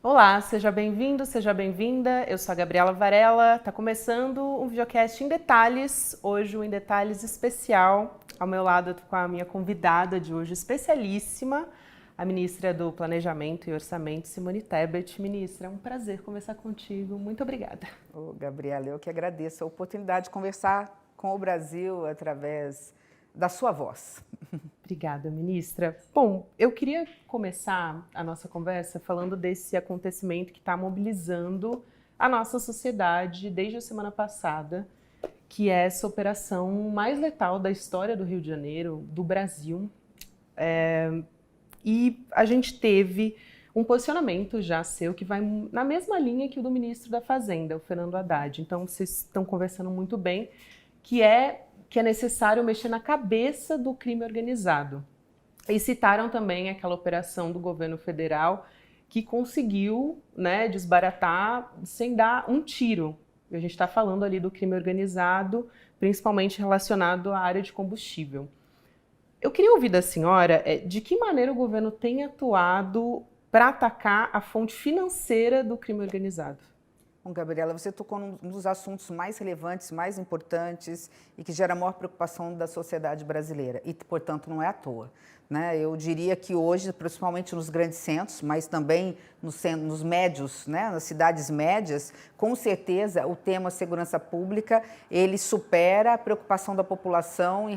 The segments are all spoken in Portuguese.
Olá, seja bem-vindo, seja bem-vinda. Eu sou a Gabriela Varela. Tá começando um videocast em detalhes. Hoje um em detalhes especial. Ao meu lado eu tô com a minha convidada de hoje, especialíssima, a ministra do Planejamento e Orçamento, Simone Tebet. Ministra, é um prazer conversar contigo. Muito obrigada. Ô, Gabriela, eu que agradeço a oportunidade de conversar com o Brasil através da sua voz. Obrigada, ministra. Bom, eu queria começar a nossa conversa falando desse acontecimento que está mobilizando a nossa sociedade desde a semana passada, que é essa operação mais letal da história do Rio de Janeiro, do Brasil. E a gente teve um posicionamento já seu que vai na mesma linha que o do ministro da Fazenda, o Fernando Haddad. Então, vocês estão conversando muito bem, que é necessário mexer na cabeça do crime organizado. E citaram também aquela operação do governo federal que conseguiu, né, desbaratar sem dar um tiro. A gente está falando ali do crime organizado, principalmente relacionado à área de combustível. Eu queria ouvir da senhora de que maneira o governo tem atuado para atacar a fonte financeira do crime organizado. Bom, Gabriela, você tocou num dos assuntos mais relevantes, mais importantes e que gera a maior preocupação da sociedade brasileira e, portanto, não é à toa. Né? Eu diria que hoje, principalmente nos grandes centros, mas também nos médios, né? Nas cidades médias, com certeza o tema segurança pública ele supera a preocupação da população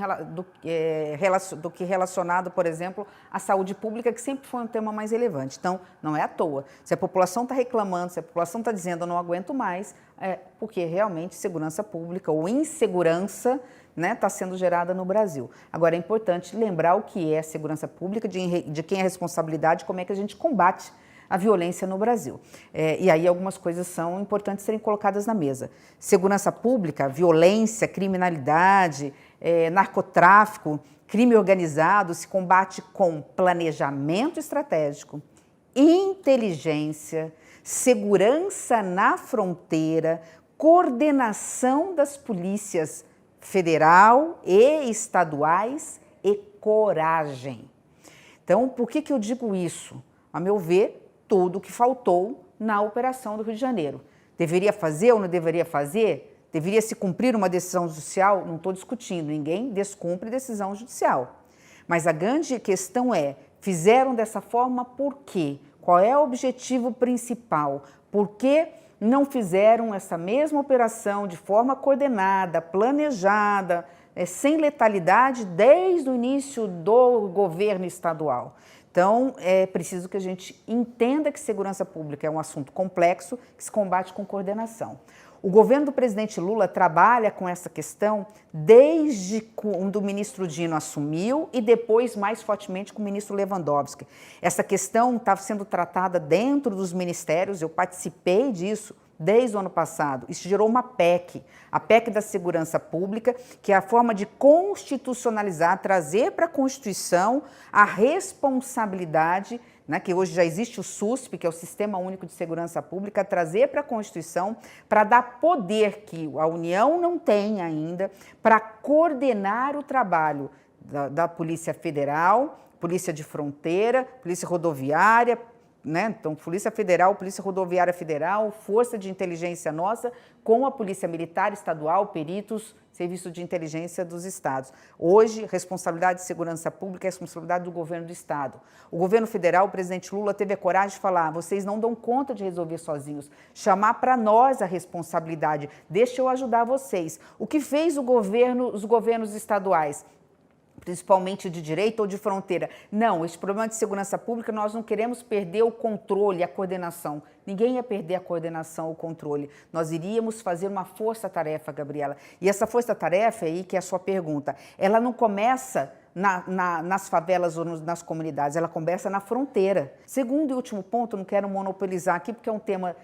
do que relacionado, por exemplo, à saúde pública, que sempre foi um tema mais relevante. Então, não é à toa. Se a população está reclamando, se a população está dizendo eu não aguento mais, é porque realmente segurança pública ou insegurança está sendo gerada no Brasil. Agora, é importante lembrar o que é a segurança pública, de quem é a responsabilidade, como é que a gente combate a violência no Brasil. E aí algumas coisas são importantes serem colocadas na mesa. Segurança pública, violência, criminalidade, narcotráfico, crime organizado se combate com planejamento estratégico, inteligência, segurança na fronteira, coordenação das polícias federal e estaduais e coragem. Então, por que eu digo isso? A meu ver, tudo o que faltou na operação do Rio de Janeiro. Deveria fazer ou não deveria fazer? Deveria se cumprir uma decisão judicial? Não estou discutindo, ninguém descumpre decisão judicial. Mas a grande questão é, fizeram dessa forma por quê? Qual é o objetivo principal? Por que não fizeram essa mesma operação de forma coordenada, planejada, sem letalidade desde o início do governo estadual? Então, é preciso que a gente entenda que segurança pública é um assunto complexo que se combate com coordenação. O governo do presidente Lula trabalha com essa questão desde quando o ministro Dino assumiu e depois mais fortemente com o ministro Lewandowski. Essa questão está sendo tratada dentro dos ministérios, eu participei disso desde o ano passado. Isso gerou uma PEC, a PEC da Segurança Pública, que é a forma de constitucionalizar, trazer para a Constituição a responsabilidade, né, que hoje já existe o SUSP, que é o Sistema Único de Segurança Pública, trazer para a Constituição para dar poder que a União não tem ainda para coordenar o trabalho da Polícia Federal, Polícia de Fronteira, Polícia Rodoviária, né? Então, Polícia Federal, Polícia Rodoviária Federal, Força de Inteligência nossa, com a Polícia Militar Estadual, peritos, Serviço de Inteligência dos Estados. Hoje, responsabilidade de segurança pública é responsabilidade do governo do Estado. O governo federal, o presidente Lula, teve a coragem de falar, vocês não dão conta de resolver sozinhos, chamar para nós a responsabilidade, deixa eu ajudar vocês. O que fez os governos estaduais? Principalmente de direita ou de fronteira. Não, esse problema de segurança pública, nós não queremos perder o controle, a coordenação. Ninguém ia perder a coordenação, o controle. Nós iríamos fazer uma força-tarefa, Gabriela. E essa força-tarefa aí, que é a sua pergunta, ela não começa nas favelas ou nas comunidades, ela começa na fronteira. Segundo e último ponto, não quero monopolizar aqui, porque é um tema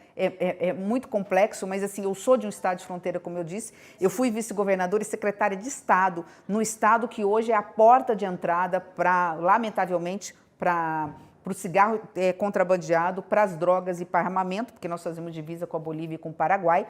muito complexo, mas assim, eu sou de um estado de fronteira, como eu disse, eu fui vice-governadora e secretária de Estado, no estado que hoje é a porta de entrada para, lamentavelmente, para o cigarro contrabandeado, para as drogas e para armamento, porque nós fazemos divisa com a Bolívia e com o Paraguai.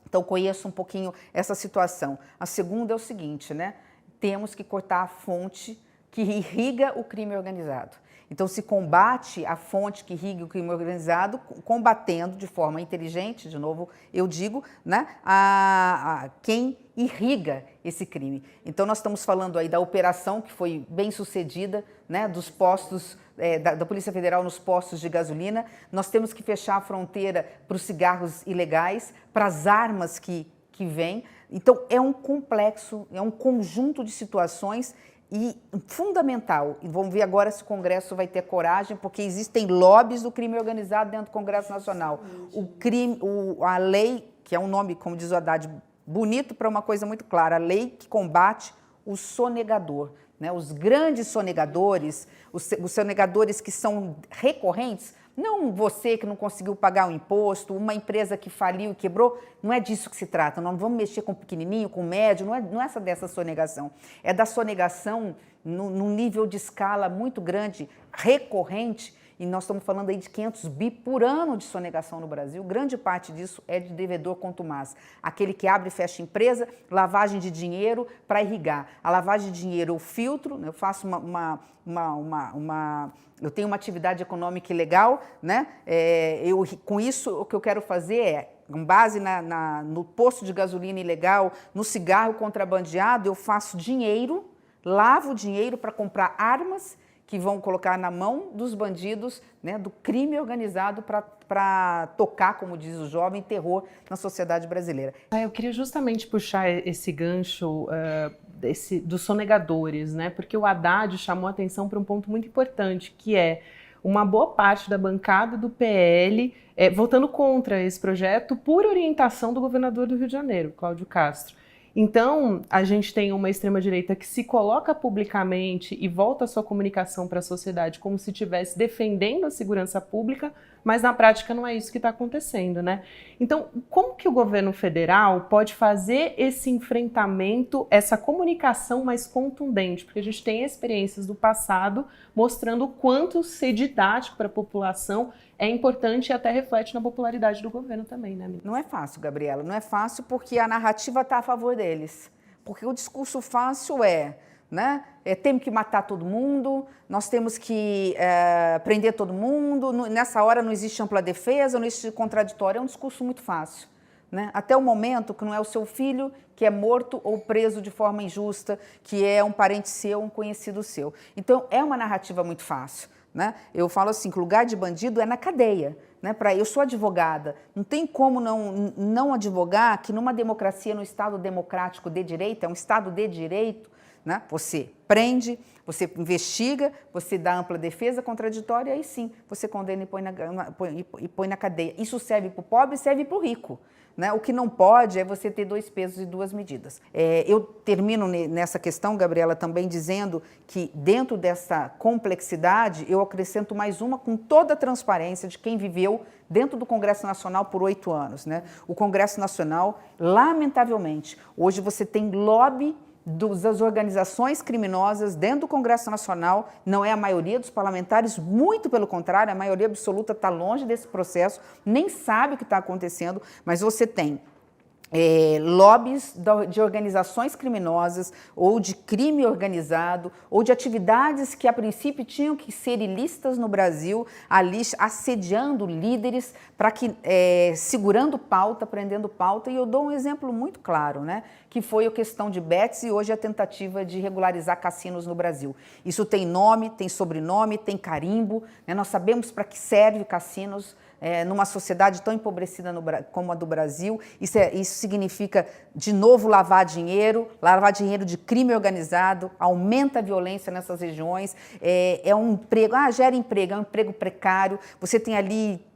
Então, conheço um pouquinho essa situação. A segunda é o seguinte, né? Temos que cortar a fonte que irriga o crime organizado. Então se combate a fonte que irriga o crime organizado, combatendo de forma inteligente, de novo eu digo, né, a quem irriga esse crime. Então nós estamos falando aí da operação que foi bem sucedida, né, dos postos, da Polícia Federal nos postos de gasolina. Nós temos que fechar a fronteira para os cigarros ilegais, para as armas que vêm. Então é um complexo, é um conjunto de situações e fundamental. E vamos ver agora se o Congresso vai ter coragem, porque existem lobbies do crime organizado dentro do Congresso Nacional. A lei, que é um nome, como diz o Haddad, bonito para uma coisa muito clara, a lei que combate o sonegador, né? Os grandes sonegadores, os sonegadores que são recorrentes, não você que não conseguiu pagar o imposto, uma empresa que faliu e quebrou, não é disso que se trata. Nós não vamos mexer com o pequenininho, com o médio, não é essa dessa sonegação. É da sonegação num nível de escala muito grande, recorrente, e nós estamos falando aí de 500 bi por ano de sonegação no Brasil. Grande parte disso é de devedor contumaz. Aquele que abre e fecha empresa, lavagem de dinheiro para irrigar. A lavagem de dinheiro eu filtro, eu faço eu tenho uma atividade econômica ilegal, né? Com isso, o que eu quero fazer é, com base no posto de gasolina ilegal, no cigarro contrabandeado, eu faço dinheiro, lavo dinheiro para comprar armas que vão colocar na mão dos bandidos, né, do crime organizado para tocar, como diz o jovem, terror na sociedade brasileira. Eu queria justamente puxar esse gancho dos sonegadores, né, porque o Haddad chamou a atenção para um ponto muito importante, que é uma boa parte da bancada do PL votando contra esse projeto por orientação do governador do Rio de Janeiro, Cláudio Castro. Então, a gente tem uma extrema-direita que se coloca publicamente e volta a sua comunicação para a sociedade como se estivesse defendendo a segurança pública, mas na prática não é isso que está acontecendo, né? Então, como que o governo federal pode fazer esse enfrentamento, essa comunicação mais contundente? Porque a gente tem experiências do passado mostrando o quanto ser didático para a população é importante e até reflete na popularidade do governo também, né, amiga? Não é fácil, Gabriela, não é fácil porque a narrativa está a favor deles. Porque o discurso fácil né? Temos que matar todo mundo, nós temos que prender todo mundo, nessa hora não existe ampla defesa, não existe contraditório, é um discurso muito fácil. Né? Até o momento que não é o seu filho que é morto ou preso de forma injusta, que é um parente seu, um conhecido seu. Então, é uma narrativa muito fácil. Né? Eu falo assim, que o lugar de bandido é na cadeia. Né? Eu sou advogada, não tem como não advogar que numa democracia, no Estado democrático de direito, é um Estado de direito, né? Você prende, você investiga, você dá ampla defesa contraditória, aí sim, você condena e põe na cadeia. Isso serve para o pobre e serve para o rico. Né? O que não pode é você ter 2 pesos e 2 medidas. Eu termino nessa questão, Gabriela, também dizendo que dentro dessa complexidade, eu acrescento mais uma com toda a transparência de quem viveu dentro do Congresso Nacional por 8 anos. Né? O Congresso Nacional, lamentavelmente, hoje você tem lobby das organizações criminosas dentro do Congresso Nacional, não é a maioria dos parlamentares, muito pelo contrário, a maioria absoluta está longe desse processo, nem sabe o que está acontecendo, mas você tem lobbies de organizações criminosas ou de crime organizado ou de atividades que a princípio tinham que ser ilícitas no Brasil, ali assediando líderes para que segurando pauta, prendendo pauta. E eu dou um exemplo muito claro, né, que foi a questão de bets e hoje a tentativa de regularizar cassinos no Brasil. Isso tem nome, tem sobrenome, tem carimbo, né? Nós sabemos para que serve cassinos numa sociedade tão empobrecida como a do Brasil. Isso significa, de novo, lavar dinheiro de crime organizado, aumenta a violência nessas regiões, é um emprego, gera emprego, é um emprego precário, você tem ali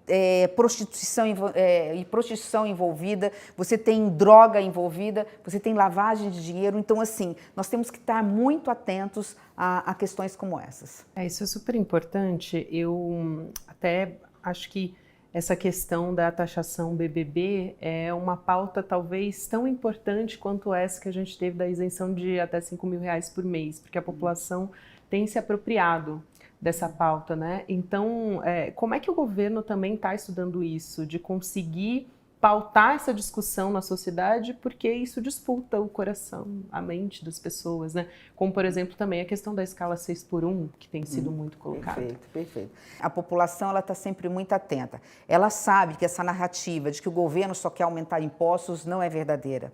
prostituição envolvida, você tem droga envolvida, você tem lavagem de dinheiro. Então, assim, nós temos que estar muito atentos a questões como essas. Isso é super importante. Eu até acho que essa questão da taxação BBB é uma pauta talvez tão importante quanto essa que a gente teve da isenção de até R$5.000 por mês, porque a população tem se apropriado dessa pauta, né? Então, como é que o governo também está estudando isso, de conseguir pautar essa discussão na sociedade, porque isso disputa o coração, a mente das pessoas, né? Como, por exemplo, também a questão da escala 6x1, que tem sido muito colocada. Perfeito, perfeito. A população está sempre muito atenta. Ela sabe que essa narrativa de que o governo só quer aumentar impostos não é verdadeira.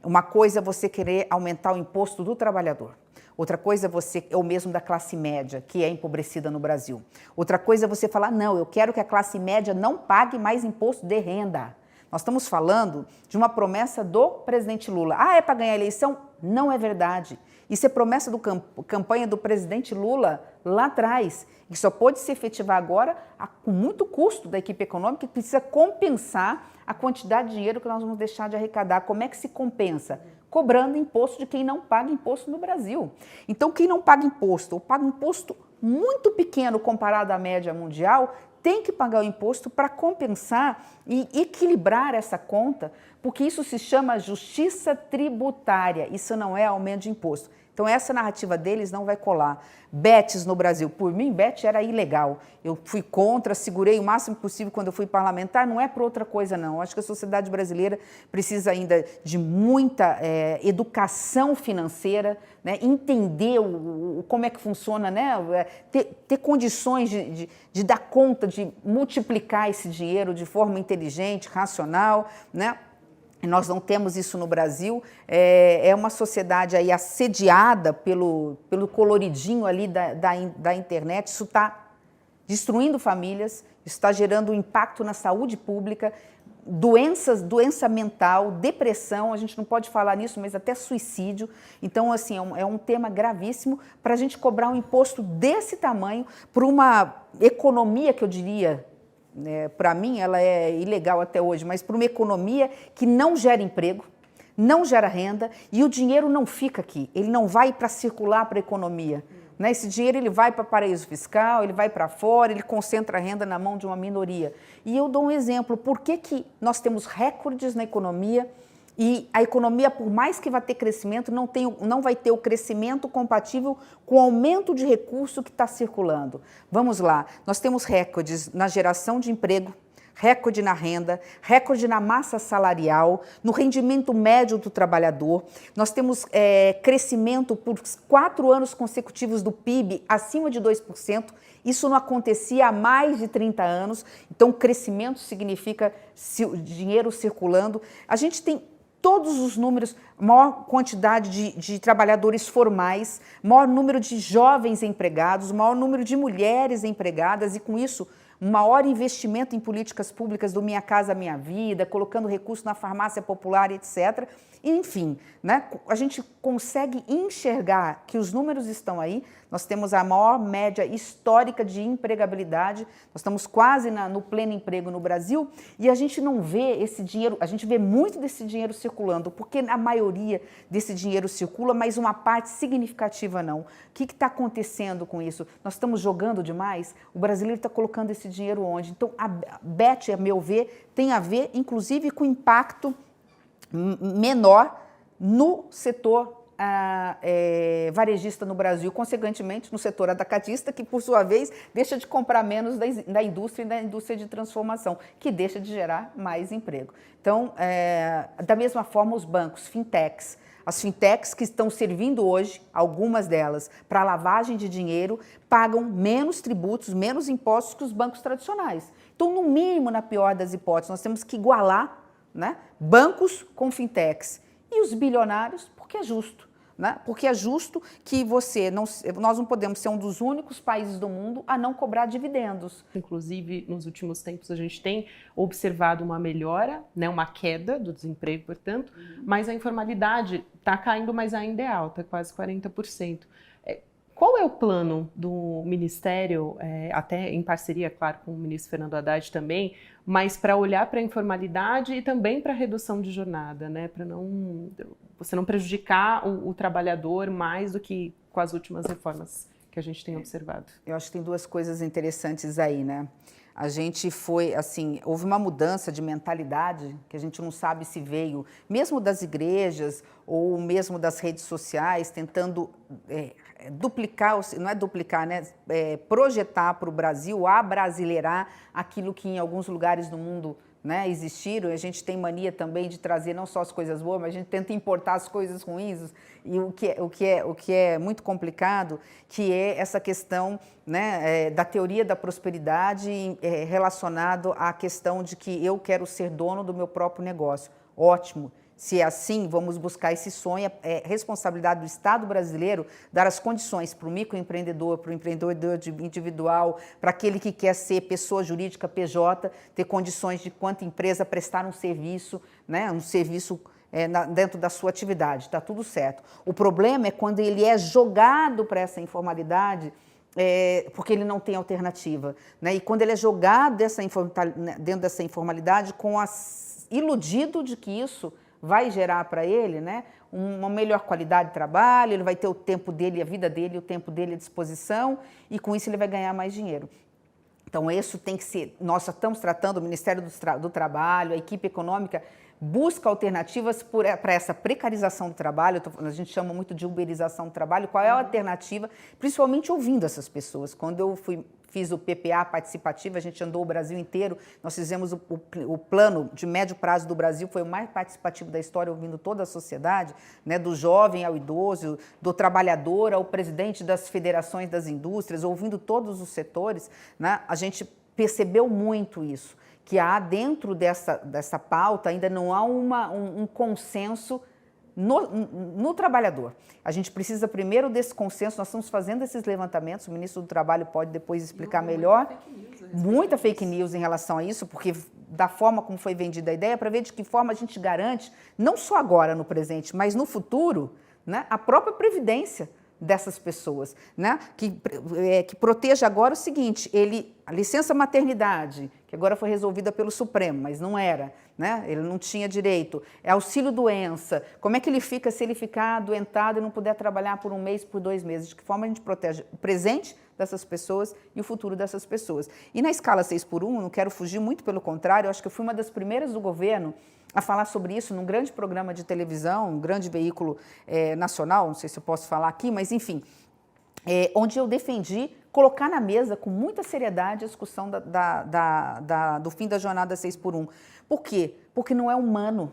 Uma coisa é você querer aumentar o imposto do trabalhador. Outra coisa é você, ou mesmo da classe média, que é empobrecida no Brasil. Outra coisa é você falar, não, eu quero que a classe média não pague mais imposto de renda. Nós estamos falando de uma promessa do presidente Lula. Ah, é para ganhar a eleição? Não é verdade. Isso é promessa da campanha do presidente Lula lá atrás, que só pode se efetivar agora com muito custo da equipe econômica, que precisa compensar a quantidade de dinheiro que nós vamos deixar de arrecadar. Como é que se compensa? Cobrando imposto de quem não paga imposto no Brasil. Então, quem não paga imposto, ou paga um imposto muito pequeno comparado à média mundial, tem que pagar o imposto para compensar e equilibrar essa conta, porque isso se chama justiça tributária, isso não é aumento de imposto. Então, essa narrativa deles não vai colar. Bets no Brasil, por mim, bet era ilegal. Eu fui contra, segurei o máximo possível quando eu fui parlamentar, não é por outra coisa, não. Acho que a sociedade brasileira precisa ainda de muita educação financeira, né? Entender como é que funciona, né? Ter condições de dar conta, de multiplicar esse dinheiro de forma inteligente, racional, né? Nós não temos isso no Brasil, é uma sociedade aí assediada pelo coloridinho ali da internet, isso está destruindo famílias, isso está gerando um impacto na saúde pública, doença mental, depressão, a gente não pode falar nisso, mas até suicídio. Então, assim, é um tema gravíssimo para a gente cobrar um imposto desse tamanho por uma economia que eu diria... para mim, ela é ilegal até hoje, mas para uma economia que não gera emprego, não gera renda e o dinheiro não fica aqui, ele não vai para circular para a economia. Né? Esse dinheiro ele vai para paraíso fiscal, ele vai para fora, ele concentra a renda na mão de uma minoria. E eu dou um exemplo, por que nós temos recordes na economia e a economia, por mais que vá ter crescimento, não vai ter o crescimento compatível com o aumento de recurso que está circulando. Vamos lá, nós temos recordes na geração de emprego, recorde na renda, recorde na massa salarial, no rendimento médio do trabalhador. Nós temos crescimento por 4 anos consecutivos do PIB acima de 2%. Isso não acontecia há mais de 30 anos. Então, crescimento significa dinheiro circulando. A gente tem todos os números, maior quantidade de trabalhadores formais, maior número de jovens empregados, maior número de mulheres empregadas e, com isso, maior investimento em políticas públicas do Minha Casa Minha Vida, colocando recursos na farmácia popular, etc. Enfim, né, a gente consegue enxergar que os números estão aí, nós temos a maior média histórica de empregabilidade, nós estamos quase no pleno emprego no Brasil e a gente não vê esse dinheiro, a gente vê muito desse dinheiro circulando, porque a maioria desse dinheiro circula, mas uma parte significativa não. O que está acontecendo com isso? Nós estamos jogando demais? O brasileiro está colocando esse dinheiro onde? Então, a BET, a meu ver, tem a ver, inclusive, com impacto menor no setor varejista no Brasil, consequentemente no setor atacadista, que por sua vez deixa de comprar menos da indústria e da indústria de transformação, que deixa de gerar mais emprego. Então, da mesma forma, os bancos, fintechs, as fintechs que estão servindo hoje, algumas delas, para lavagem de dinheiro, pagam menos tributos, menos impostos que os bancos tradicionais. Então, no mínimo, na pior das hipóteses, nós temos que igualar, né, bancos com fintechs. E os bilionários, porque é justo. Né? Porque é justo que nós não podemos ser um dos únicos países do mundo a não cobrar dividendos. Inclusive, nos últimos tempos, a gente tem observado uma melhora, né, uma queda do desemprego, portanto, mas a informalidade está caindo, mas ainda é alta, quase 40%. Qual é o plano do Ministério, até em parceria, claro, com o ministro Fernando Haddad também, mas para olhar para a informalidade e também para a redução de jornada, né? Para você não prejudicar o trabalhador mais do que com as últimas reformas que a gente tem observado? Eu acho que tem duas coisas interessantes aí, né? A gente houve uma mudança de mentalidade que a gente não sabe se veio, mesmo das igrejas ou mesmo das redes sociais, tentando duplicar, não é duplicar, né? Projetar para o Brasil, abrasileirar aquilo que em alguns lugares do mundo né, existiram, e a gente tem mania também de trazer não só as coisas boas, mas a gente tenta importar as coisas ruins, e o que é muito complicado, que é essa questão, né, da teoria da prosperidade relacionado à questão de que eu quero ser dono do meu próprio negócio. Ótimo. Se é assim, vamos buscar esse sonho. É responsabilidade do Estado brasileiro dar as condições para o microempreendedor, para o empreendedor individual, para aquele que quer ser pessoa jurídica, PJ, ter condições de, quanto empresa, prestar um serviço, né, um serviço dentro da sua atividade. Está tudo certo. O problema é quando ele é jogado para essa informalidade, porque ele não tem alternativa, né? E quando ele é jogado dentro dessa informalidade, iludido de que isso vai gerar para ele, né, uma melhor qualidade de trabalho, ele vai ter o tempo dele, a vida dele, o tempo dele à disposição, e com isso ele vai ganhar mais dinheiro. Então, isso tem que ser, nós estamos tratando, o Ministério do Trabalho, a equipe econômica, busca alternativas para essa precarização do trabalho, a gente chama muito de uberização do trabalho. Qual é a alternativa? Principalmente ouvindo essas pessoas. Quando eu fiz o PPA participativo, a gente andou o Brasil inteiro, nós fizemos o plano de médio prazo do Brasil, foi o mais participativo da história, ouvindo toda a sociedade, né, do jovem ao idoso, do trabalhador ao presidente das federações das indústrias, ouvindo todos os setores, né, a gente percebeu muito isso, que há dentro dessa pauta ainda não há um consenso no trabalhador. A gente precisa primeiro desse consenso, nós estamos fazendo esses levantamentos, o ministro do Trabalho pode depois explicar melhor. Muita fake news em relação a isso, porque da forma como foi vendida a ideia, para ver de que forma a gente garante, não só agora no presente, mas no futuro, né, a própria previdência dessas pessoas, né? Que proteja agora o seguinte, a licença maternidade, que agora foi resolvida pelo Supremo, mas não era, né? Ele não tinha direito, auxílio-doença, como é que ele fica se ele ficar adoentado e não puder trabalhar por 1 mês, por 2 meses, de que forma a gente protege o presente dessas pessoas e o futuro dessas pessoas. E na escala 6x1, não quero fugir, muito pelo contrário, eu acho que eu fui uma das primeiras do governo a falar sobre isso num grande programa de televisão, um grande veículo nacional, não sei se eu posso falar aqui, mas enfim, onde eu defendi colocar na mesa com muita seriedade a discussão do fim da jornada 6x1. Por quê? Porque não é humano,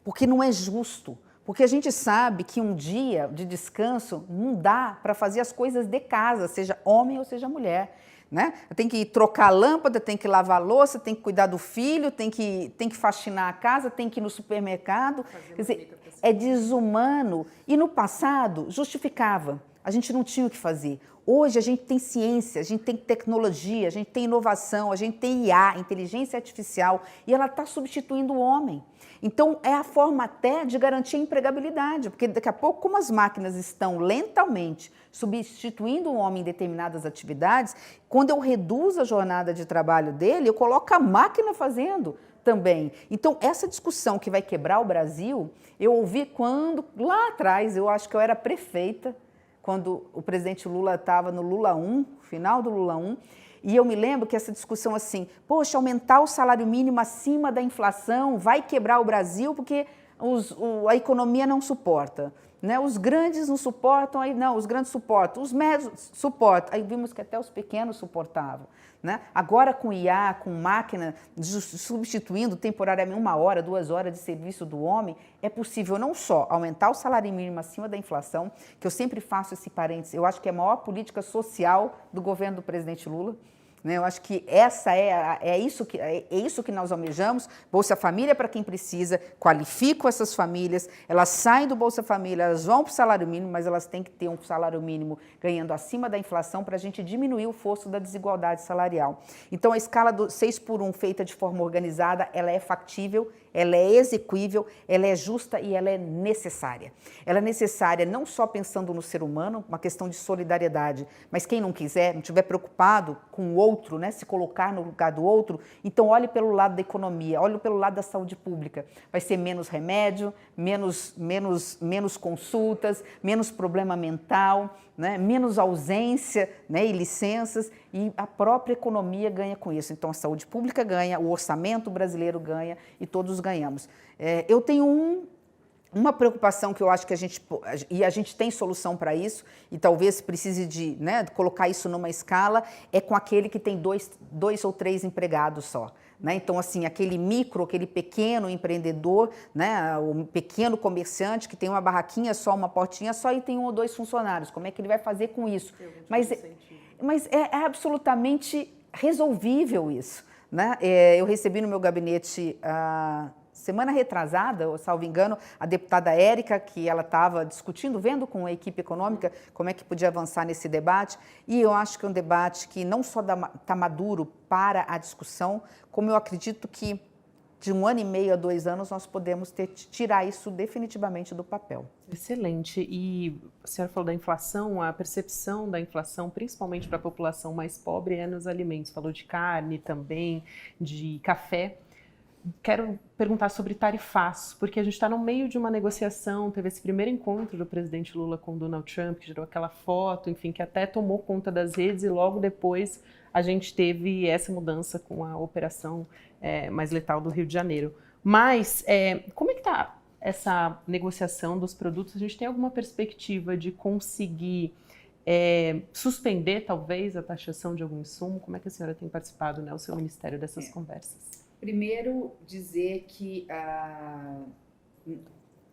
porque não é justo, porque a gente sabe que um dia de descanso não dá para fazer as coisas de casa, seja homem ou seja mulher. Né? Tem que trocar a lâmpada, tem que lavar a louça, tem que cuidar do filho, tem que faxinar a casa, tem que ir no supermercado. Quer dizer, é desumano. E no passado justificava. A gente não tinha o que fazer. Hoje a gente tem ciência, a gente tem tecnologia, a gente tem inovação, a gente tem IA, inteligência artificial, e ela está substituindo o homem. Então, é a forma até de garantir a empregabilidade, porque daqui a pouco, como as máquinas estão lentamente substituindo o homem em determinadas atividades, quando eu reduzo a jornada de trabalho dele, eu coloco a máquina fazendo também. Então, essa discussão que vai quebrar o Brasil, eu ouvi quando, lá atrás, eu acho que eu era prefeita, quando o presidente Lula estava no Lula 1, final do Lula 1, e eu me lembro que essa discussão assim, poxa, aumentar o salário mínimo acima da inflação vai quebrar o Brasil porque a economia não suporta. Né? Os grandes não suportam, aí não, os grandes suportam, os médios suportam. Aí vimos que até os pequenos suportavam. Né? Agora com IA, com máquina, substituindo temporariamente 1 hora, 2 horas de serviço do homem, é possível não só aumentar o salário mínimo acima da inflação, que eu sempre faço esse parênteses, eu acho que é a maior política social do governo do presidente Lula. Eu acho que essa é isso que nós almejamos. Bolsa Família para quem precisa, qualifico essas famílias, elas saem do Bolsa Família, elas vão para o salário mínimo, mas elas têm que ter um salário mínimo ganhando acima da inflação para a gente diminuir o fosso da desigualdade salarial. Então, a escala do 6x1 feita de forma organizada, ela é factível, ela é exequível, ela é justa e ela é necessária. Ela é necessária não só pensando no ser humano, uma questão de solidariedade, mas quem não quiser, não estiver preocupado com o outro, né, se colocar no lugar do outro, então olhe pelo lado da economia, olhe pelo lado da saúde pública. Vai ser menos remédio, menos consultas, menos problema mental, né, menos ausência, né, e licenças, e a própria economia ganha com isso. Então, a saúde pública ganha, o orçamento brasileiro ganha e todos ganhamos. Eu tenho Uma preocupação que eu acho que a gente tem solução para isso, e talvez precise de, né, colocar isso numa escala, é com aquele que tem dois ou três empregados só. Né? Então, assim, aquele pequeno empreendedor, né, o pequeno comerciante que tem uma barraquinha só, uma portinha só e tem 1 ou 2 funcionários. Como é que ele vai fazer com isso? Mas é absolutamente resolvível isso. Né? Eu recebi no meu gabinete semana retrasada, salvo engano, a deputada Érica, que ela estava discutindo, vendo com a equipe econômica como é que podia avançar nesse debate, e eu acho que é um debate que não só está maduro para a discussão, como eu acredito que de 1 ano e meio a 2 anos nós podemos tirar isso definitivamente do papel. Excelente. E a senhora falou da inflação, a percepção da inflação, principalmente para a população mais pobre, é nos alimentos. Falou de carne também, de café. Quero perguntar sobre tarifaço, porque a gente está no meio de uma negociação, teve esse primeiro encontro do presidente Lula com o Donald Trump, que gerou aquela foto, enfim, que até tomou conta das redes, e logo depois a gente teve essa mudança com a operação mais letal do Rio de Janeiro. Mas como é que está essa negociação dos produtos? A gente tem alguma perspectiva de conseguir suspender, talvez, a taxação de algum insumo? Como é que a senhora tem participado, né, o seu ministério, dessas conversas? Primeiro, dizer que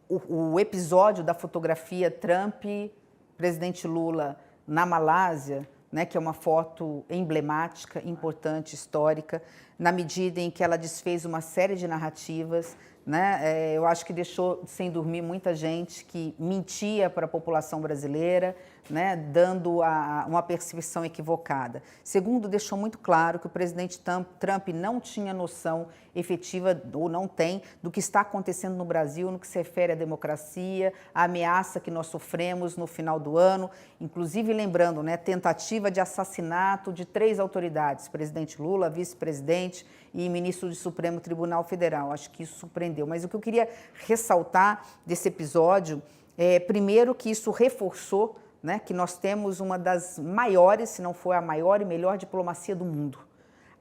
o episódio da fotografia Trump-presidente Lula na Malásia, né, que é uma foto emblemática, importante, histórica, na medida em que ela desfez uma série de narrativas, né, eu acho que deixou sem dormir muita gente que mentia para a população brasileira, né, dando uma percepção equivocada. Segundo, deixou muito claro que o presidente Trump não tinha noção efetiva, ou não tem, do que está acontecendo no Brasil, no que se refere à democracia, à ameaça que nós sofremos no final do ano, inclusive lembrando, né, tentativa de assassinato de 3 autoridades, presidente Lula, vice-presidente e ministro do Supremo Tribunal Federal. Acho que isso surpreendeu. Mas o que eu queria ressaltar desse episódio é, primeiro, que isso reforçou, né, que nós temos uma das maiores, se não for a maior e melhor diplomacia do mundo.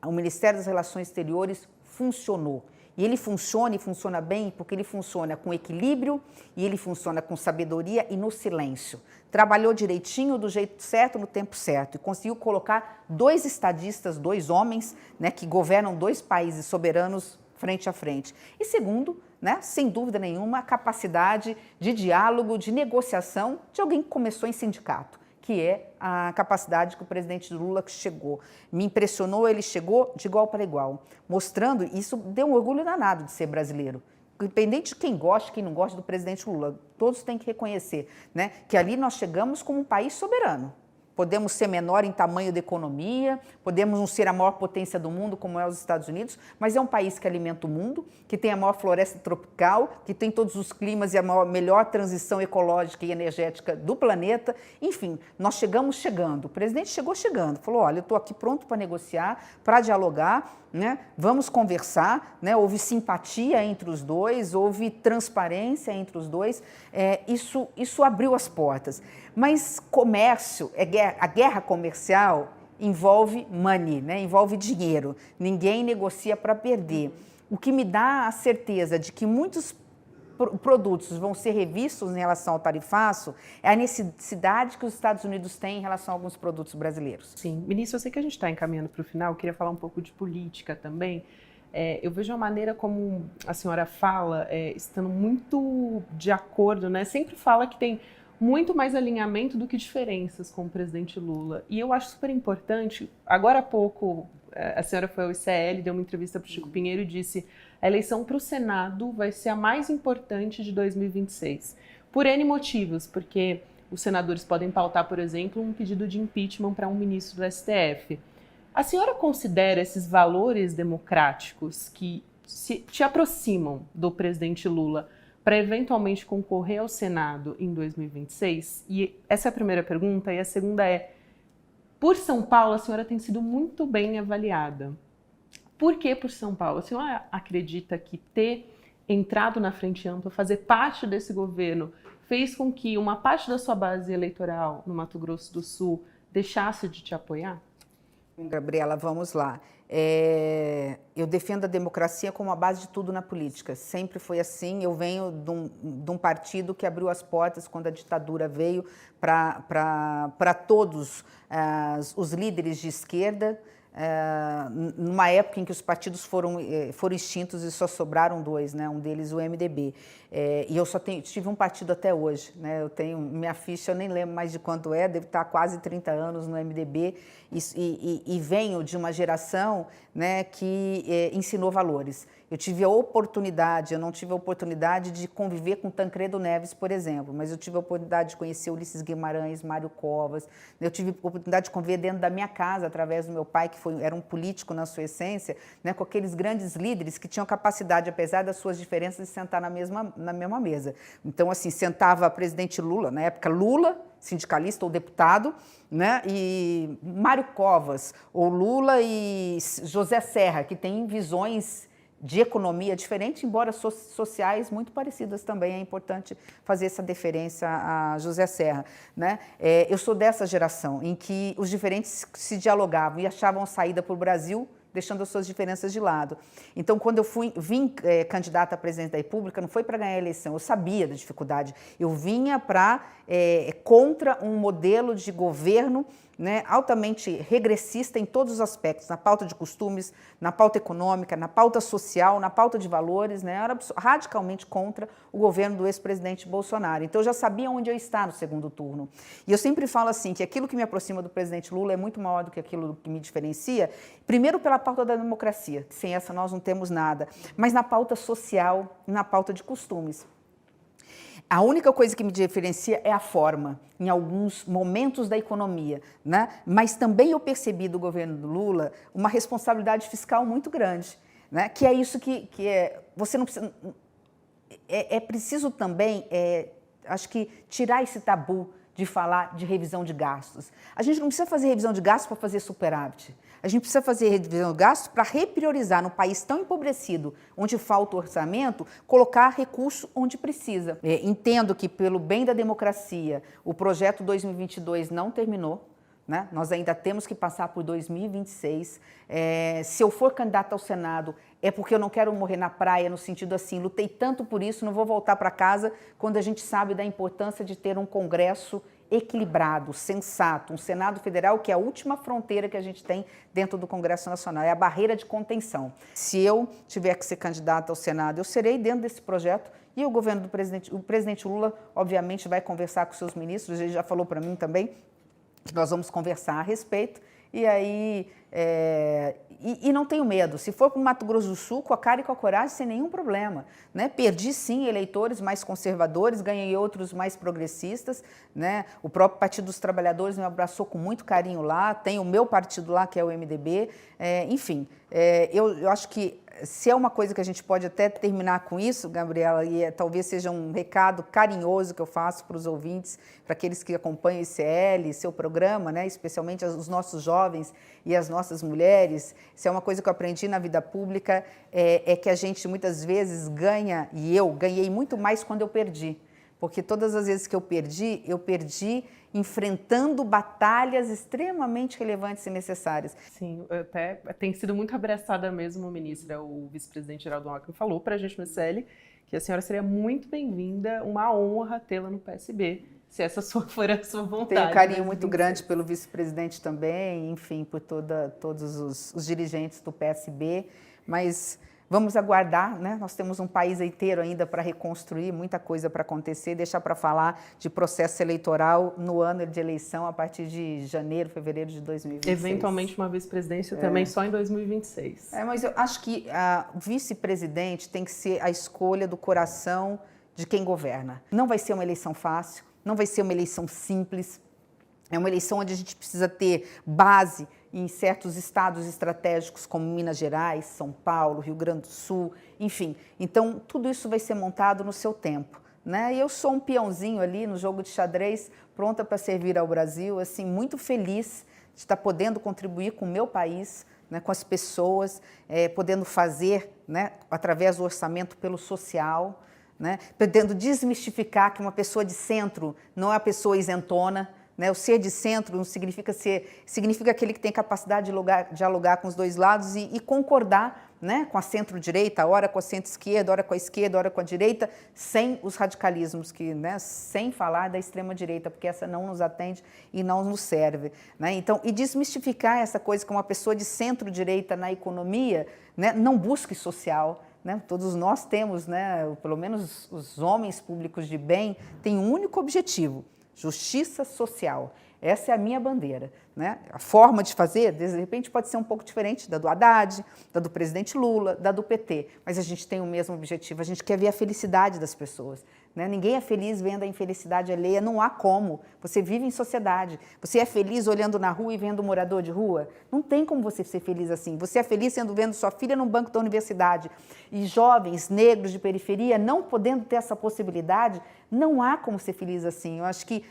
O Ministério das Relações Exteriores funcionou. E ele funciona e funciona bem porque ele funciona com equilíbrio e ele funciona com sabedoria e no silêncio. Trabalhou direitinho, do jeito certo, no tempo certo e conseguiu colocar 2 estadistas, 2 homens, né, que governam 2 países soberanos frente a frente. E segundo, né, sem dúvida nenhuma, a capacidade de diálogo, de negociação de alguém que começou em sindicato, que é a capacidade que o presidente Lula chegou. Me impressionou, ele chegou de igual para igual, mostrando, isso deu um orgulho danado de ser brasileiro. Independente de quem gosta, quem não gosta do presidente Lula, todos têm que reconhecer, né, que ali nós chegamos como um país soberano. Podemos ser menor em tamanho da economia, podemos não ser a maior potência do mundo, como é os Estados Unidos, mas é um país que alimenta o mundo, que tem a maior floresta tropical, que tem todos os climas e a melhor transição ecológica e energética do planeta. Enfim, nós chegamos chegando. O presidente chegou chegando, falou, olha, eu estou aqui pronto para negociar, para dialogar, né? Vamos conversar, né? Houve simpatia entre os dois, houve transparência entre os dois, isso abriu as portas. Mas comércio, a guerra comercial envolve money, né? Envolve dinheiro, ninguém negocia para perder. O que me dá a certeza de que muitos produtos vão ser revistos em relação ao tarifaço é a necessidade que os Estados Unidos têm em relação a alguns produtos brasileiros. Sim. Ministro, eu sei que a gente está encaminhando para o final, eu queria falar um pouco de política também. Eu vejo a maneira como a senhora fala, estando muito de acordo, né? Sempre fala que tem muito mais alinhamento do que diferenças com o presidente Lula. E eu acho super importante, agora há pouco, a senhora foi ao ICL, deu uma entrevista para o Chico Pinheiro e disse: a eleição para o Senado vai ser a mais importante de 2026. Por N motivos, porque os senadores podem pautar, por exemplo, um pedido de impeachment para um ministro do STF. A senhora considera esses valores democráticos que te aproximam do presidente Lula para eventualmente concorrer ao Senado em 2026? E essa é a primeira pergunta. E a segunda é, por São Paulo, a senhora tem sido muito bem avaliada. Por que por São Paulo? A senhora acredita que ter entrado na Frente Ampla, fazer parte desse governo, fez com que uma parte da sua base eleitoral no Mato Grosso do Sul deixasse de te apoiar? Gabriela, vamos lá. Eu defendo a democracia como a base de tudo na política. Sempre foi assim. Eu venho de um partido que abriu as portas quando a ditadura veio para todos os líderes de esquerda, numa época em que os partidos foram extintos e só sobraram dois, né? Um deles o MDB. E eu só tive um partido até hoje, né? Eu tenho minha ficha, eu nem lembro mais de quanto deve estar quase 30 anos no MDB e venho de uma geração, né, que ensinou valores. Eu tive a oportunidade, eu não tive a oportunidade de conviver com Tancredo Neves, por exemplo, mas eu tive a oportunidade de conhecer Ulisses Guimarães, Mário Covas, eu tive a oportunidade de conviver dentro da minha casa, através do meu pai, que era um político na sua essência, né, com aqueles grandes líderes que tinham capacidade, apesar das suas diferenças, de sentar na mesma mesa. Então, assim, sentava o presidente Lula, na época Lula, sindicalista ou deputado, né, e Mário Covas, ou Lula e José Serra, que têm visões de economia diferente, embora sociais muito parecidas também. É importante fazer essa deferência a José Serra, né? Eu sou dessa geração em que os diferentes se dialogavam e achavam saída para o Brasil, deixando as suas diferenças de lado. Então, quando eu vim candidata a presidente da República, não foi para ganhar a eleição, eu sabia da dificuldade. Eu vinha contra um modelo de governo, né, altamente regressista em todos os aspectos, na pauta de costumes, na pauta econômica, na pauta social, na pauta de valores, né, era radicalmente contra o governo do ex-presidente Bolsonaro. Então, eu já sabia onde eu estava no segundo turno. E eu sempre falo assim, que aquilo que me aproxima do presidente Lula é muito maior do que aquilo que me diferencia, primeiro pela pauta da democracia, que sem essa nós não temos nada, mas na pauta social e na pauta de costumes. A única coisa que me diferencia é a forma, em alguns momentos da economia, né? Mas também eu percebi do governo do Lula uma responsabilidade fiscal muito grande, né? Que é isso que você não precisa... É preciso também, acho que, tirar esse tabu de falar de revisão de gastos. A gente não precisa fazer revisão de gastos para fazer superávit. A gente precisa fazer revisão de gastos para repriorizar num país tão empobrecido, onde falta orçamento, colocar recurso onde precisa. Entendo que, pelo bem da democracia, o projeto 2022 não terminou, né? Nós ainda temos que passar por 2026. Se eu for candidata ao Senado, é porque eu não quero morrer na praia, no sentido assim, lutei tanto por isso, não vou voltar para casa, quando a gente sabe da importância de ter um Congresso equilibrado, sensato, um Senado Federal que é a última fronteira que a gente tem dentro do Congresso Nacional, é a barreira de contenção. Se eu tiver que ser candidata ao Senado, eu serei dentro desse projeto e o governo o presidente Lula, obviamente, vai conversar com seus ministros, ele já falou para mim também que nós vamos conversar a respeito, e aí, não tenho medo, se for para o Mato Grosso do Sul, com a cara e com a coragem, sem nenhum problema, né? Perdi sim eleitores mais conservadores, ganhei outros mais progressistas, né? O próprio Partido dos Trabalhadores me abraçou com muito carinho lá, tem o meu partido lá, que é o MDB, enfim, eu acho que se é uma coisa que a gente pode até terminar com isso, Gabriela, e talvez seja um recado carinhoso que eu faço para os ouvintes, para aqueles que acompanham o ICL, seu programa, né, especialmente os nossos jovens e as nossas mulheres, se é uma coisa que eu aprendi na vida pública, é que a gente muitas vezes ganha, e eu ganhei muito mais quando eu perdi. Porque todas as vezes que eu perdi enfrentando batalhas extremamente relevantes e necessárias. Sim, até tem sido muito abraçada mesmo, ministra. O vice-presidente Geraldo Alckmin falou para a gente no ICL que a senhora seria muito bem-vinda, uma honra tê-la no PSB, se essa for a sua vontade. Tenho um carinho muito grande pelo vice-presidente também, enfim, por todos os dirigentes do PSB, mas... Vamos aguardar, né? Nós temos um país inteiro ainda para reconstruir, muita coisa para acontecer, deixar para falar de processo eleitoral no ano de eleição, a partir de janeiro, fevereiro de 2026. Eventualmente uma vice-presidência também só em 2026. Mas eu acho que a vice-presidente tem que ser a escolha do coração de quem governa. Não vai ser uma eleição fácil, não vai ser uma eleição simples, é uma eleição onde a gente precisa ter base em certos estados estratégicos como Minas Gerais, São Paulo, Rio Grande do Sul, enfim. Então, tudo isso vai ser montado no seu tempo, né? E eu sou um peãozinho ali no jogo de xadrez, pronta para servir ao Brasil, assim, muito feliz de estar podendo contribuir com o meu país, né, com as pessoas, podendo fazer, né, através do orçamento pelo social, né, podendo desmistificar que uma pessoa de centro não é uma pessoa isentona, né? O ser de centro não significa significa aquele que tem capacidade de dialogar com os dois lados e concordar, né, com a centro-direita, ora com a centro-esquerda, ora com a esquerda, ora com a direita, sem os radicalismos, né, sem falar da extrema-direita, porque essa não nos atende e não nos serve, né? Então, e desmistificar essa coisa que uma pessoa de centro-direita na economia, né, não busque social, né? Todos nós temos, né, pelo menos os homens públicos de bem, têm um único objetivo: justiça social. Essa é a minha bandeira, né? A forma de fazer, de repente, pode ser um pouco diferente da do Haddad, da do presidente Lula, da do PT, mas a gente tem o mesmo objetivo, a gente quer ver a felicidade das pessoas, né? Ninguém é feliz vendo a infelicidade alheia, não há como. Você vive em sociedade, você é feliz olhando na rua e vendo um morador de rua? Não tem como você ser feliz assim. Você é feliz vendo sua filha no banco da universidade e jovens negros de periferia não podendo ter essa possibilidade? Não há como ser feliz assim. Eu acho que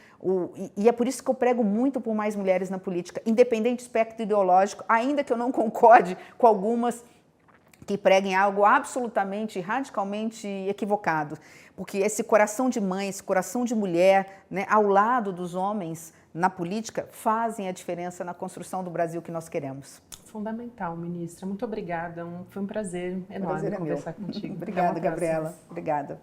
e é por isso que eu prego muito por mais mulheres na política, independente do espectro ideológico, ainda que eu não concorde com algumas que preguem algo absolutamente, radicalmente equivocado. Porque esse coração de mãe, esse coração de mulher, né, ao lado dos homens na política, fazem a diferença na construção do Brasil que nós queremos. Fundamental, ministra. Muito obrigada. Foi um prazer enorme conversar contigo. Obrigada, Gabriela. Obrigada.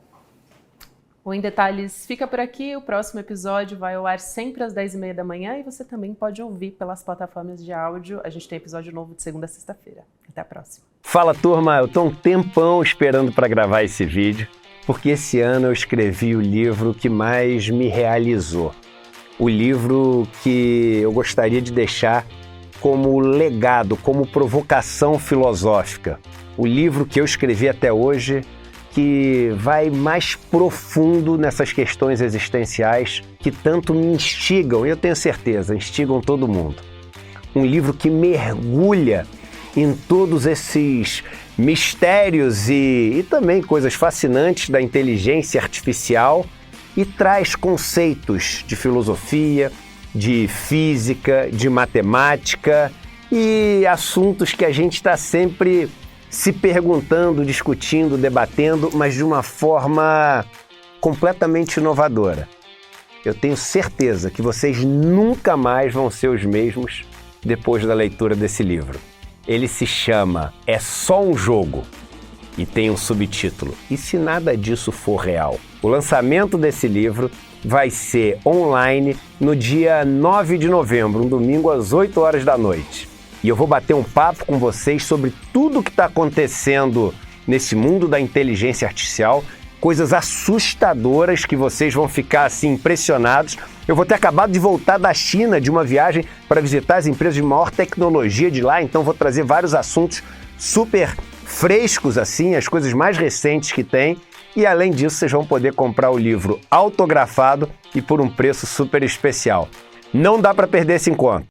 O Em Detalhes fica por aqui. O próximo episódio vai ao ar sempre às 10h30 da manhã e você também pode ouvir pelas plataformas de áudio. A gente tem episódio novo de segunda a sexta-feira. Até a próxima. Fala, turma. Eu tô um tempão esperando para gravar esse vídeo, porque esse ano eu escrevi o livro que mais me realizou. O livro que eu gostaria de deixar como legado, como provocação filosófica. O livro que eu escrevi até hoje que vai mais profundo nessas questões existenciais que tanto me instigam, e eu tenho certeza, instigam todo mundo. Um livro que mergulha em todos esses mistérios e também coisas fascinantes da inteligência artificial e traz conceitos de filosofia, de física, de matemática e assuntos que a gente está sempre se perguntando, discutindo, debatendo, mas de uma forma completamente inovadora. Eu tenho certeza que vocês nunca mais vão ser os mesmos depois da leitura desse livro. Ele se chama É Só um Jogo e tem um subtítulo: E se nada disso for real? O lançamento desse livro vai ser online no dia 9 de novembro, um domingo às 8 horas da noite. E eu vou bater um papo com vocês sobre tudo o que está acontecendo nesse mundo da inteligência artificial, coisas assustadoras que vocês vão ficar assim impressionados. Eu vou ter acabado de voltar da China de uma viagem para visitar as empresas de maior tecnologia de lá, então vou trazer vários assuntos super frescos assim, as coisas mais recentes que tem. E além disso, vocês vão poder comprar o livro autografado e por um preço super especial. Não dá para perder esse encontro.